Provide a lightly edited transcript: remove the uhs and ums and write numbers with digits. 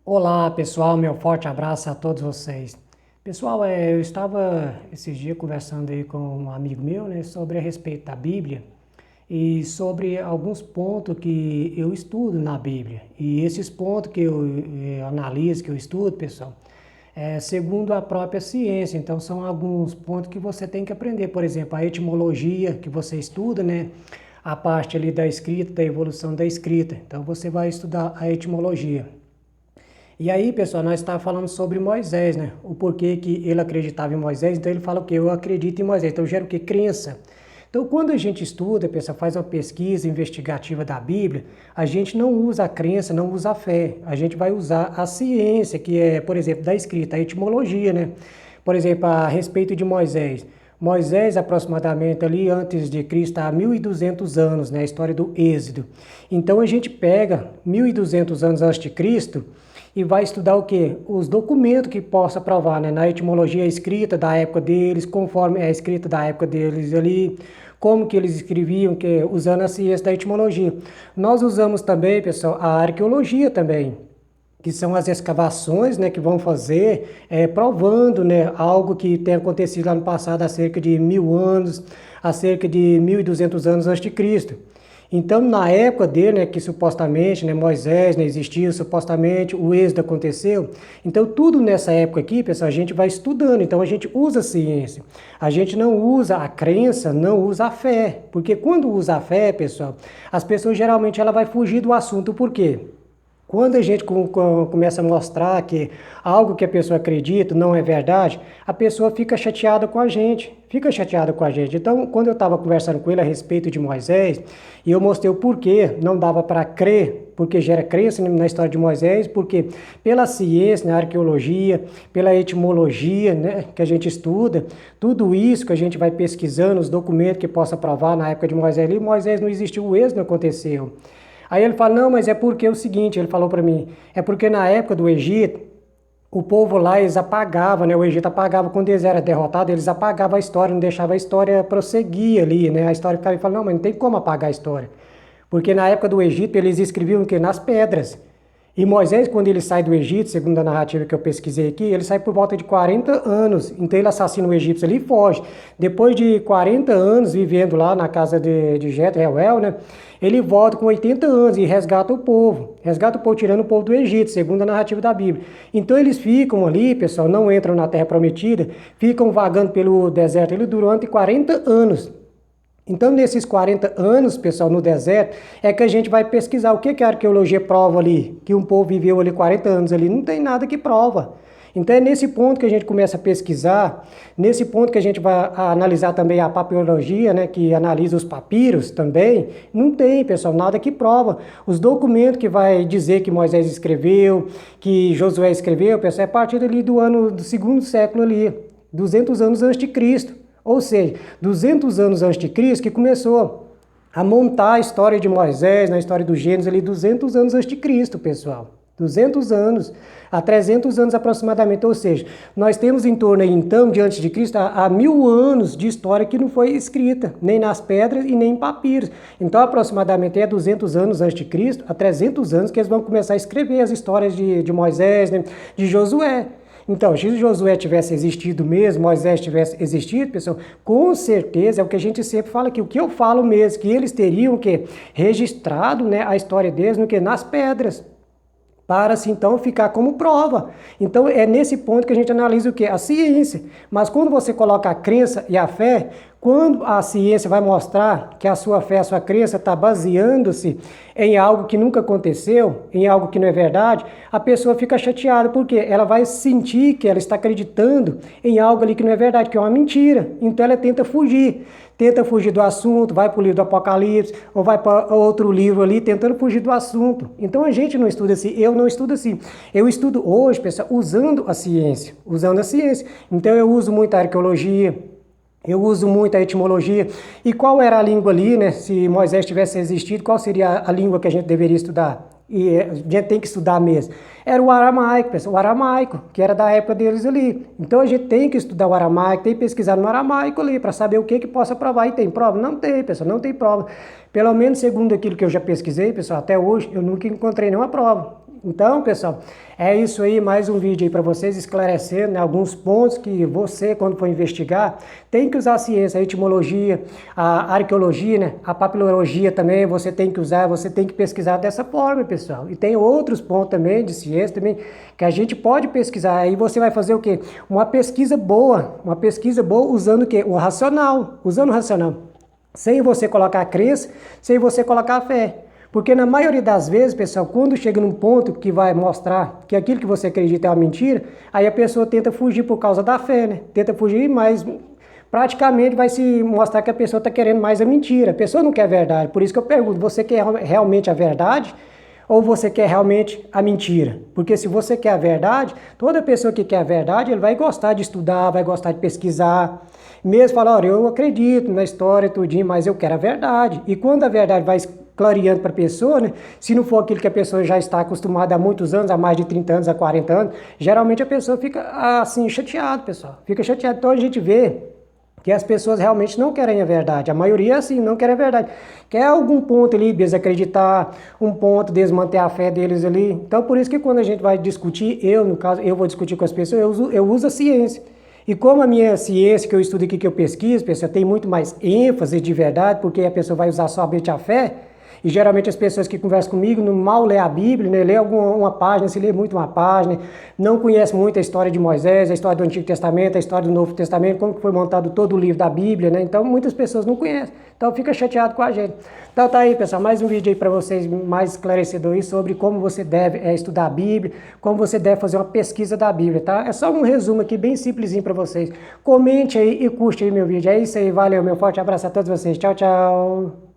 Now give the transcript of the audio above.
Olá pessoal, meu forte abraço a todos vocês. Pessoal, eu estava esses dias conversando aí com um amigo meu, né, sobre a respeito da Bíblia e sobre alguns pontos que eu estudo na Bíblia. E esses pontos que eu analiso, que eu estudo, pessoal, segundo a própria ciência. Então são alguns pontos que você tem que aprender. Por exemplo, a etimologia que você estuda, né, a parte ali da escrita, da evolução da escrita. Então você vai estudar a etimologia. E aí, pessoal, nós estávamos falando sobre Moisés, né? O porquê que ele acreditava em Moisés. Então ele fala o quê? Eu acredito em Moisés. Então gera o quê? Crença. Então quando a gente estuda, pessoal, faz uma pesquisa investigativa da Bíblia, a gente não usa a crença, não usa a fé. A gente vai usar a ciência, que é, por exemplo, da escrita, a etimologia, né? Por exemplo, a respeito de Moisés. Moisés, aproximadamente ali antes de Cristo, há 1.200 anos, né? A história do Êxodo. Então a gente pega 1.200 anos antes de Cristo e vai estudar o quê? Os documentos que possa provar, né? Na etimologia escrita da época deles, conforme é a escrita da época deles ali, como que eles escreviam, usando a ciência da etimologia. Nós usamos também, pessoal, a arqueologia também, que são as escavações, né, que vão fazer, provando, né, algo que tem acontecido lá no passado há cerca de 1.000 anos, há cerca de 1.200 anos antes de Cristo. Então, na época dele, né, que supostamente, né, Moisés, né, existiu, supostamente o êxodo aconteceu. Então, tudo nessa época aqui, pessoal, a gente vai estudando. Então, a gente usa a ciência. A gente não usa a crença, não usa a fé. Porque quando usa a fé, pessoal, as pessoas geralmente ela vai fugir do assunto. Por quê? Quando a gente começa a mostrar que algo que a pessoa acredita não é verdade, a pessoa fica chateada com a gente, Então, quando eu estava conversando com ele a respeito de Moisés, e eu mostrei o porquê não dava para crer, porque gera crença na história de Moisés, porque pela ciência, na arqueologia, pela etimologia, né, que a gente estuda, tudo isso que a gente vai pesquisando, os documentos que possa provar na época de Moisés, ali, Moisés não existiu, o êxodo não aconteceu. Aí ele fala, não, mas é porque é o seguinte, ele falou para mim, é porque na época do Egito, o povo lá, eles apagavam, né? O Egito apagava, quando eles eram derrotados, eles apagavam a história, não deixavam a história prosseguir ali, né? A história ficava e falava, não, mas não tem como apagar a história. Porque na época do Egito, eles escreviam o quê? Nas pedras. E Moisés, quando ele sai do Egito, segundo a narrativa que eu pesquisei aqui, ele sai por volta de 40 anos. Então ele assassina o egípcio ali e foge. Depois de 40 anos vivendo lá na casa de Jetro, Reuel, né? Ele volta com 80 anos e resgata o povo. Resgata o povo, tirando o povo do Egito, segundo a narrativa da Bíblia. Então eles ficam ali, pessoal, não entram na Terra Prometida, ficam vagando pelo deserto ali durante 40 anos. Então, nesses 40 anos, pessoal, no deserto, é que a gente vai pesquisar o que que a arqueologia prova ali, que um povo viveu ali 40 anos ali, não tem nada que prova. Então é nesse ponto que a gente começa a pesquisar, nesse ponto que a gente vai analisar também a papirologia, né, que analisa os papiros também, não tem, pessoal, nada que prova. Os documentos que vai dizer que Moisés escreveu, que Josué escreveu, pessoal, é a partir ali do segundo século ali, 200 anos antes de Cristo. Ou seja, 200 anos antes de Cristo que começou a montar a história de Moisés, na história do Gênesis ali, 200 anos antes de Cristo, pessoal. 200 anos, há 300 anos aproximadamente, ou seja, nós temos em torno aí, então, de antes de Cristo, há 1.000 anos de história que não foi escrita, nem nas pedras e nem em papiros. Então, aproximadamente é 200 anos antes de Cristo, há 300 anos que eles vão começar a escrever as histórias de Moisés, né, de Josué. Então, se Josué tivesse existido mesmo, Moisés tivesse existido, pessoal, com certeza, é o que a gente sempre fala aqui, o que eu falo mesmo, que eles teriam que registrado, né, a história deles no que? Nas pedras, para assim então ficar como prova. Então é nesse ponto que a gente analisa o que? A ciência. Mas quando você coloca a crença e a fé, quando a ciência vai mostrar que a sua fé, a sua crença está baseando-se em algo que nunca aconteceu, em algo que não é verdade, a pessoa fica chateada, porque ela vai sentir que ela está acreditando em algo ali que não é verdade, que é uma mentira. Então ela tenta fugir do assunto, vai para o livro do Apocalipse, ou vai para outro livro ali, tentando fugir do assunto. Então a gente não estuda assim, eu não estudo assim. Eu estudo hoje, pessoal, usando a ciência. Então eu uso muito a arqueologia, eu uso muito a etimologia. E qual era a língua ali, né? Se Moisés tivesse existido, qual seria a língua que a gente deveria estudar? E a gente tem que estudar mesmo. Era o aramaico, pessoal, o aramaico, que era da época deles ali. Então a gente tem que estudar o aramaico, tem que pesquisar no aramaico ali, para saber o que possa provar. E tem prova? Não tem, pessoal, não tem prova. Pelo menos segundo aquilo que eu já pesquisei, pessoal, até hoje, eu nunca encontrei nenhuma prova. Então, pessoal, é isso aí, mais um vídeo aí para vocês esclarecendo, né, alguns pontos que você, quando for investigar, tem que usar a ciência, a etimologia, a arqueologia, né, a papilologia também, você tem que usar, você tem que pesquisar dessa forma, pessoal. E tem outros pontos também de ciência também que a gente pode pesquisar. Aí você vai fazer o quê? Uma pesquisa boa usando o quê? O racional, usando o racional. Sem você colocar a crença, sem você colocar a fé. Porque na maioria das vezes, pessoal, quando chega num ponto que vai mostrar que aquilo que você acredita é uma mentira, aí a pessoa tenta fugir por causa da fé, né? Tenta fugir, mas praticamente vai se mostrar que a pessoa está querendo mais a mentira. A pessoa não quer a verdade. Por isso que eu pergunto, você quer realmente a verdade ou você quer realmente a mentira? Porque se você quer a verdade, toda pessoa que quer a verdade, ele vai gostar de estudar, vai gostar de pesquisar. Mesmo falar, olha, eu acredito na história tudinho, mas eu quero a verdade. E quando a verdade vai clareando para a pessoa, né? Se não for aquilo que a pessoa já está acostumada há muitos anos, há mais de 30 anos, há 40 anos, geralmente a pessoa fica assim, chateada, pessoal. Fica chateada. Então a gente vê que as pessoas realmente não querem a verdade. A maioria é assim, não quer a verdade. Quer algum ponto ali, desacreditar, um ponto, desmanter a fé deles ali. Então por isso que quando a gente vai discutir, no caso, eu vou discutir com as pessoas, eu uso a ciência. E como a minha ciência que eu estudo aqui, que eu pesquiso, pessoal, tem muito mais ênfase de verdade, porque a pessoa vai usar somente a fé. E geralmente as pessoas que conversam comigo não mal lê a Bíblia, né? Lê uma página, se lê muito uma página, não conhece muito a história de Moisés, a história do Antigo Testamento, a história do Novo Testamento, como foi montado todo o livro da Bíblia, né? Então muitas pessoas não conhecem, então fica chateado com a gente. Então tá aí, pessoal, mais um vídeo aí para vocês, mais esclarecedor aí sobre como você deve estudar a Bíblia, como você deve fazer uma pesquisa da Bíblia, tá? É só um resumo aqui bem simplesinho para vocês. Comente aí e curte aí meu vídeo. É isso aí, valeu, meu forte abraço a todos vocês. Tchau, tchau.